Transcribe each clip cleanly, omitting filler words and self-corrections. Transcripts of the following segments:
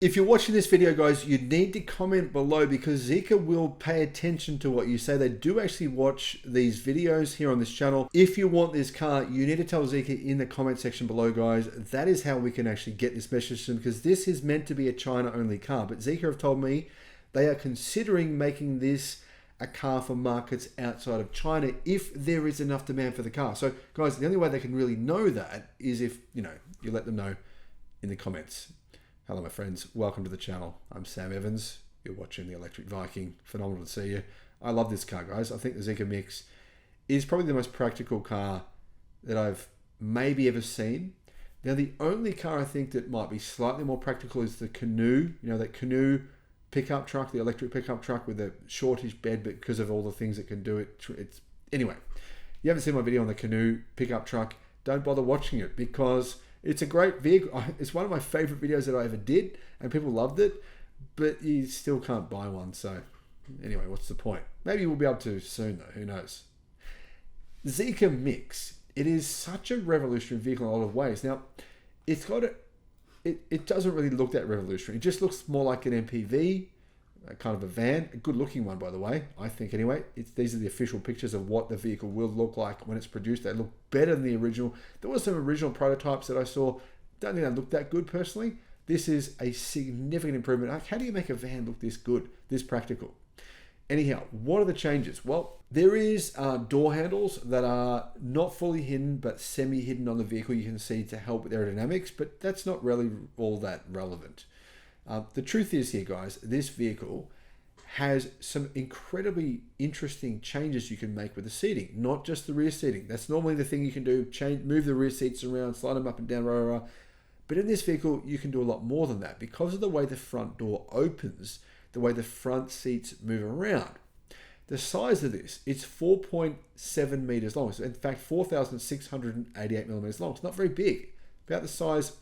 If you're watching this video, guys, you need to comment below because Zeekr will pay attention to what you say. They do actually watch these videos here on this channel. If you want this car, you need to tell Zeekr in the comment section below, guys. That is how we can actually get this message to them, because this is meant to be a China-only car. But Zeekr have told me they are considering making this a car for markets outside of China if there is enough demand for the car. So, guys, the only way they can really know that is if, you let them know in the comments. Hello, my friends. Welcome to the channel. I'm Sam Evans. You're watching the Electric Viking. Phenomenal to see you. I love this car, guys. I think the Zeekr Mix is probably the most practical car that I've maybe ever seen. Now, the only car I think that might be slightly more practical is the Canoo. You know, that Canoo pickup truck, the electric pickup truck with a shortish bed, but because of all the things it can do, it's anyway. You haven't seen my video on the Canoo pickup truck? Don't bother watching it because it's a great vehicle. It's one of my favorite videos that I ever did, and people loved it, but you still can't buy one. So anyway, what's the point? Maybe we'll be able to soon, though. Who knows? Zeekr Mix. It is such a revolutionary vehicle in a lot of ways. Now, it's got it doesn't really look that revolutionary. It just looks more like an MPV, kind of a van, a good looking one, by the way, I think anyway. These are the official pictures of what the vehicle will look like when it's produced. They look better than the original. There were some original prototypes that I saw. Don't think they look that good personally. This is a significant improvement. Like, how do you make a van look this good, this practical? Anyhow, what are the changes? Well, there is door handles that are not fully hidden, but semi-hidden on the vehicle, you can see, to help with aerodynamics, but that's not really all that relevant. The truth is here, guys, this vehicle has some incredibly interesting changes you can make with the seating, not just the rear seating. That's normally the thing you can do, move the rear seats around, slide them up and down, rah, rah, rah. But in this vehicle, you can do a lot more than that because of the way the front door opens, the way the front seats move around. The size of this, it's 4.7 meters long. So in fact, 4,688 millimeters long. It's not very big, about the size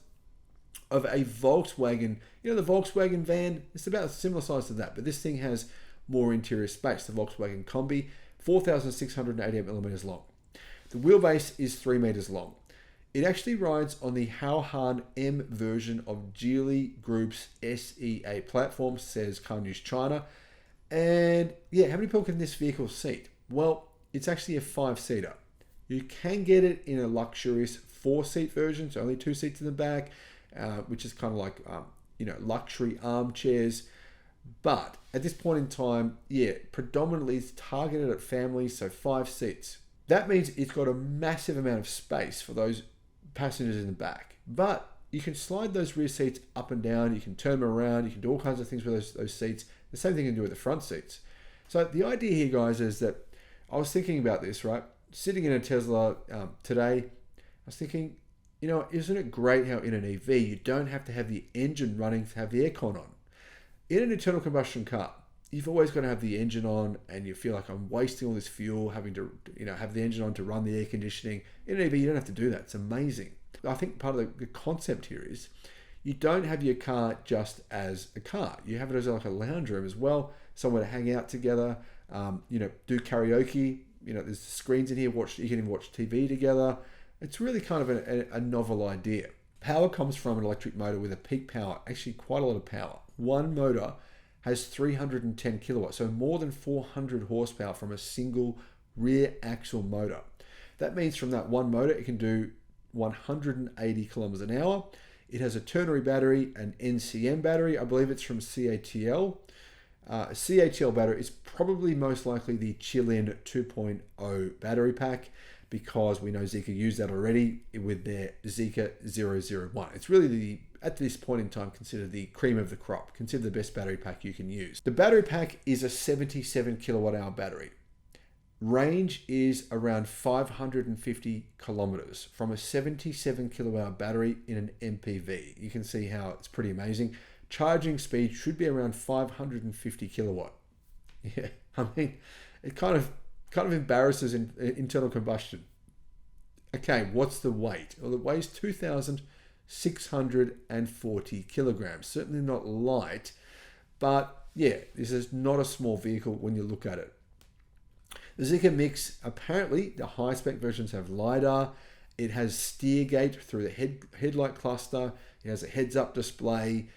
of a Volkswagen. You know, the Volkswagen van, it's about a similar size to that, but this thing has more interior space. The Volkswagen Combi, 4,688 millimeters long. The wheelbase is 3 meters long. It actually rides on the Haohan M version of Geely Group's SEA platform, says Car News China. And yeah, how many people can this vehicle seat? Well, it's actually a 5-seater. You can get it in a luxurious 4-seat version, so only 2 seats in the back, which is kind of like, luxury armchairs. But at this point in time, yeah, predominantly it's targeted at families, so 5 seats. That means it's got a massive amount of space for those passengers in the back. But you can slide those rear seats up and down, you can turn them around, you can do all kinds of things with those seats. The same thing you can do with the front seats. So the idea here, guys, is that I was thinking about this, right? Sitting in a Tesla today, I was thinking, isn't it great how in an EV you don't have to have the engine running to have the aircon on? In an internal combustion car, you've always got to have the engine on, and you feel like I'm wasting all this fuel having to, have the engine on to run the air conditioning. In an EV, you don't have to do that. It's amazing. I think part of the concept here is you don't have your car just as a car. You have it as like a lounge room as well, somewhere to hang out together, do karaoke. There's screens in here. You can even watch TV together. It's really kind of a novel idea. Power comes from an electric motor with a peak power, actually quite a lot of power. One motor has 310 kilowatts, so more than 400 horsepower from a single rear axle motor. That means from that one motor, it can do 180 kilometers an hour. It has a ternary battery, an NCM battery. I believe it's from CATL. A CATL battery is probably most likely the Chilean 2.0 battery pack, because we know Zeekr used that already with their Zeekr 001. It's really at this point in time, considered the cream of the crop, considered the best battery pack you can use. The battery pack is a 77 kilowatt hour battery. Range is around 550 kilometers from a 77 kilowatt hour battery in an MPV. You can see how it's pretty amazing. Charging speed should be around 550 kilowatt. Yeah, I mean, it kind of embarrasses in internal combustion. Okay, what's the weight? Well, it weighs 2,640 kilograms. Certainly not light, but yeah, this is not a small vehicle when you look at it. The Zeekr Mix, apparently the high spec versions have LiDAR. It has steer gate through the headlight cluster. It has a heads up display.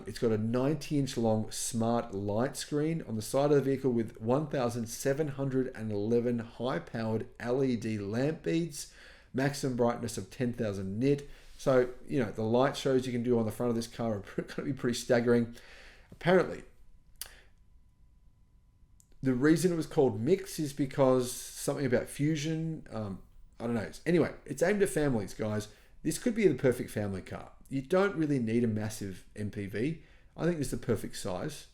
It's got a 90-inch long smart light screen on the side of the vehicle with 1,711 high-powered LED lamp beads, maximum brightness of 10,000 nit. So, the light shows you can do on the front of this car are going to be pretty staggering. Apparently, the reason it was called Mix is because something about fusion. I don't know. Anyway, it's aimed at families, guys. This could be the perfect family car. You don't really need a massive MPV. I think this is the perfect size.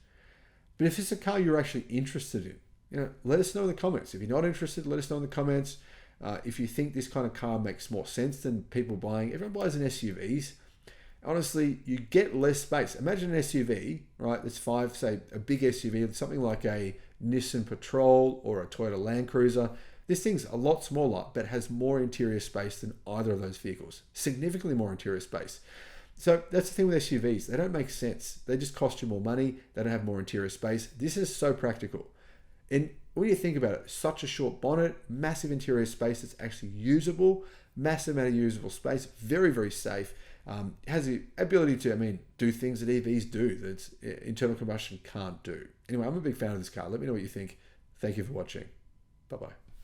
But if it's a car you're actually interested in, let us know in the comments. If you're not interested, let us know in the comments. If you think this kind of car makes more sense than people buying, everyone buys an SUVs. Honestly, you get less space. Imagine an SUV, right? That's say a big SUV, something like a Nissan Patrol or a Toyota Land Cruiser. This thing's a lot smaller, but has more interior space than either of those vehicles. Significantly more interior space. So that's the thing with SUVs. They don't make sense. They just cost you more money. They don't have more interior space. This is so practical. And when you think about it, such a short bonnet, massive interior space that's actually usable, massive amount of usable space, very, very safe. Has the ability to, do things that EVs do that internal combustion can't do. Anyway, I'm a big fan of this car. Let me know what you think. Thank you for watching. Bye-bye.